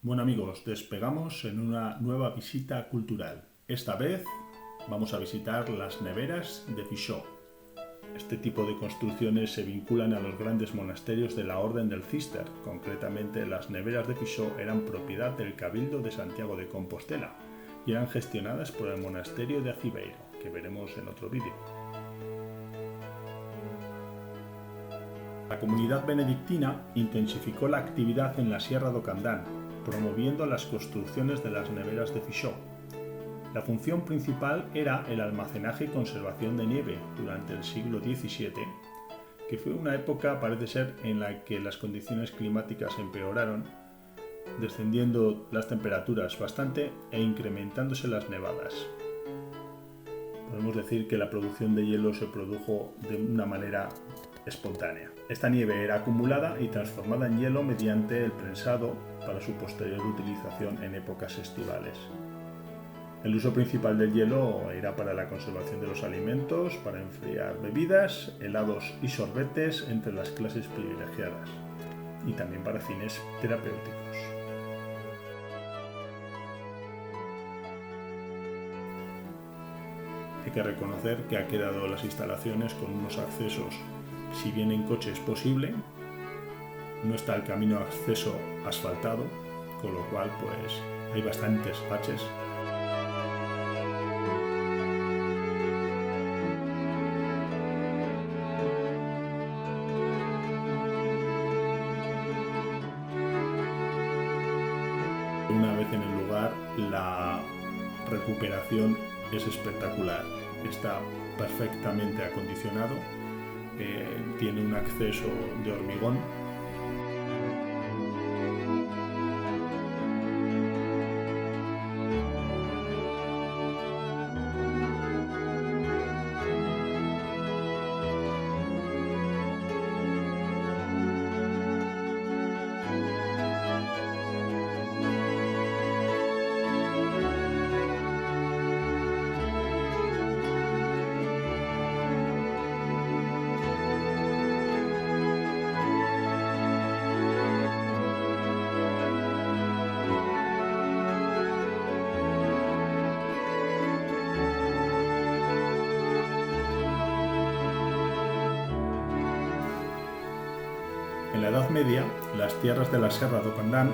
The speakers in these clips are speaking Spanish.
Bueno amigos, despegamos en una nueva visita cultural. Esta vez vamos a visitar las neveras de Fichaux. Este tipo de construcciones se vinculan a los grandes monasterios de la Orden del Císter. Concretamente, las neveras de Fichaux eran propiedad del Cabildo de Santiago de Compostela y eran gestionadas por el monasterio de Acibeiro, que veremos en otro vídeo. La comunidad benedictina intensificó la actividad en la Sierra do Candán, promoviendo las construcciones de las neveras de Fichaux. La función principal era el almacenaje y conservación de nieve durante el siglo XVII, que fue una época, parece ser, en la que las condiciones climáticas empeoraron, descendiendo las temperaturas bastante e incrementándose las nevadas. Podemos decir que la producción de hielo se produjo de una manera espontánea. Esta nieve era acumulada y transformada en hielo mediante el prensado para su posterior utilización en épocas estivales. El uso principal del hielo era para la conservación de los alimentos, para enfriar bebidas, helados y sorbetes entre las clases privilegiadas, y también para fines terapéuticos. Hay que reconocer que ha quedado las instalaciones con unos accesos, si bien en coche es posible, no está el camino de acceso asfaltado, con lo cual pues hay bastantes baches. Una vez en el lugar, la recuperación es espectacular. Está perfectamente acondicionado, tiene un acceso de hormigón. En la Edad Media, las tierras de la Serra do Candán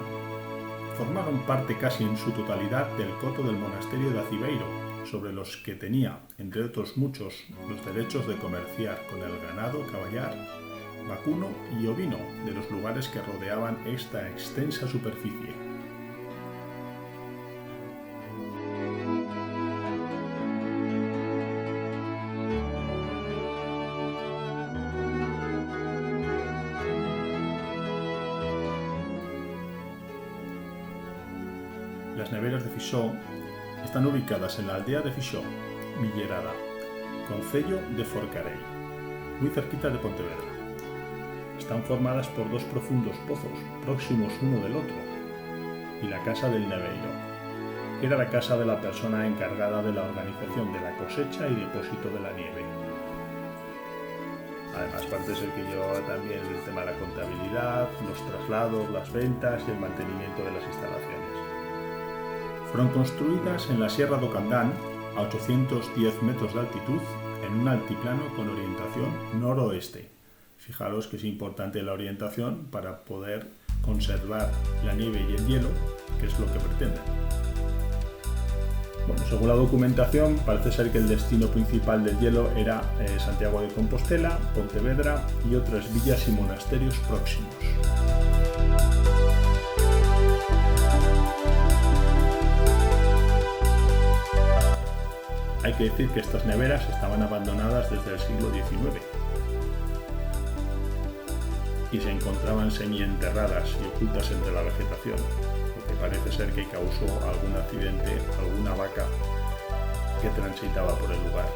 formaron parte casi en su totalidad del coto del monasterio de Acibeiro, sobre los que tenía, entre otros muchos, los derechos de comerciar con el ganado caballar, vacuno y ovino de los lugares que rodeaban esta extensa superficie. Las neveras de Fichaux están ubicadas en la aldea de Fichaux, Millerada, concello de Forcarei, muy cerquita de Pontevedra. Están formadas por dos profundos pozos, próximos uno del otro, y la casa del neveiro, que era la casa de la persona encargada de la organización de la cosecha y depósito de la nieve. Además, parece ser que llevaba también el tema de la contabilidad, los traslados, las ventas y el mantenimiento de las instalaciones. Fueron construidas en la Sierra do Candán, a 810 metros de altitud, en un altiplano con orientación noroeste. Fijaros que es importante la orientación para poder conservar la nieve y el hielo, que es lo que pretenden. Bueno, según la documentación, parece ser que el destino principal del hielo era Santiago de Compostela, Pontevedra y otras villas y monasterios próximos. Hay que decir que estas neveras estaban abandonadas desde el siglo XIX y se encontraban semienterradas y ocultas entre la vegetación, lo que parece ser que causó algún accidente, alguna vaca que transitaba por el lugar.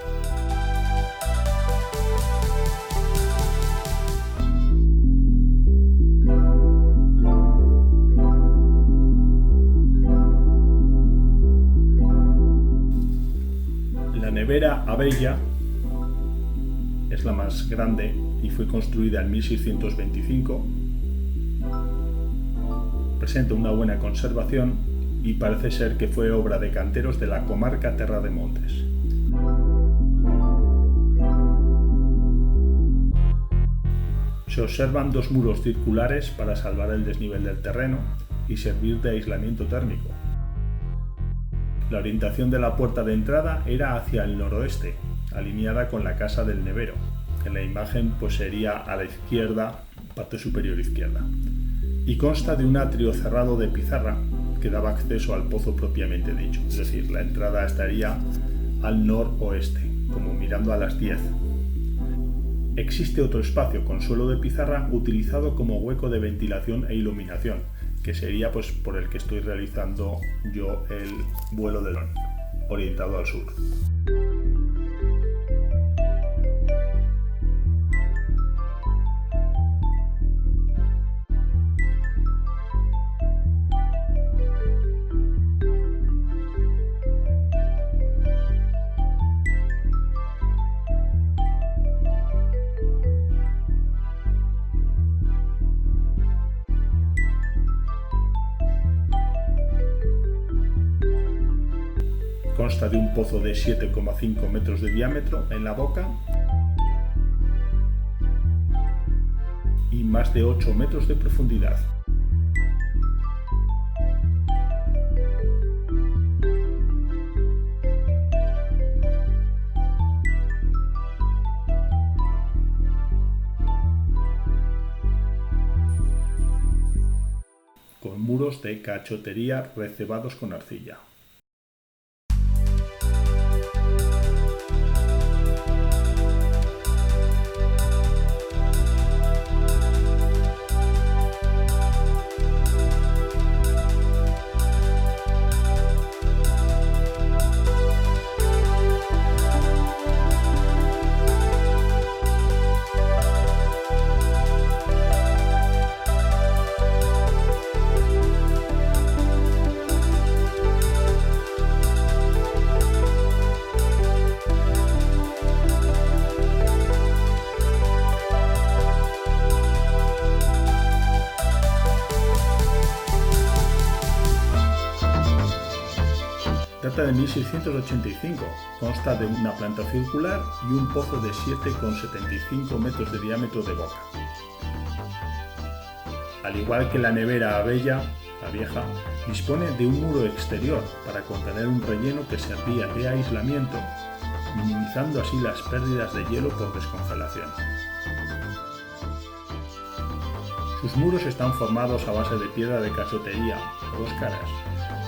La nevera Abella es la más grande y fue construida en 1625 presenta una buena conservación y parece ser que fue obra de canteros de la comarca Terra de Montes. Se observan dos muros circulares para salvar el desnivel del terreno y servir de aislamiento térmico. La orientación de la puerta de entrada era hacia el noroeste, alineada con la casa del nevero. En la imagen pues sería a la izquierda, parte superior izquierda. Y consta de un atrio cerrado de pizarra que daba acceso al pozo propiamente dicho. Es decir, la entrada estaría al noroeste, como mirando a las 10. Existe otro espacio con suelo de pizarra utilizado como hueco de ventilación e iluminación, que sería pues por el que estoy realizando yo el vuelo de dron, orientado al sur. Consta de un pozo de 7,5 metros de diámetro en la boca y más de 8 metros de profundidad. Con muros de cachotería recebados con arcilla. Data de 1685, consta de una planta circular y un pozo de 7,75 metros de diámetro de boca. Al igual que la nevera Abella, la vieja, dispone de un muro exterior para contener un relleno que servía de aislamiento, minimizando así las pérdidas de hielo por descongelación. Sus muros están formados a base de piedra de cachotería, a dos caras,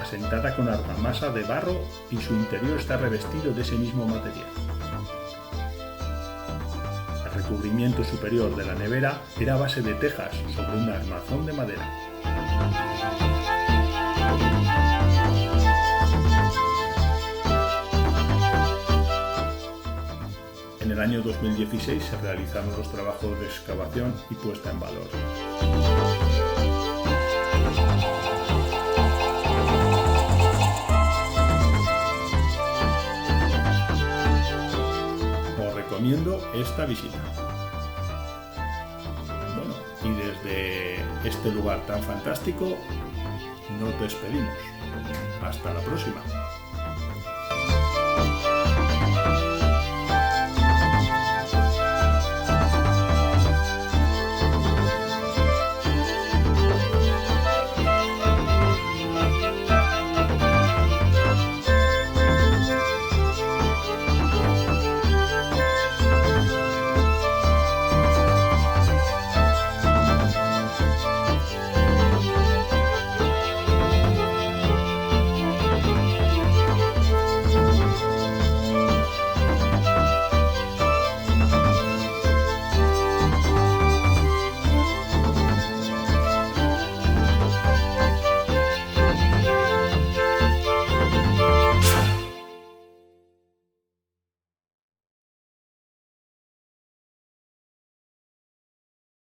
asentada con argamasa de barro y su interior está revestido de ese mismo material. El recubrimiento superior de la nevera era a base de tejas sobre un armazón de madera. En el año 2016 se realizaron los trabajos de excavación y puesta en valor. Recomiendo esta visita. Bueno, y desde este lugar tan fantástico nos despedimos. Hasta la próxima.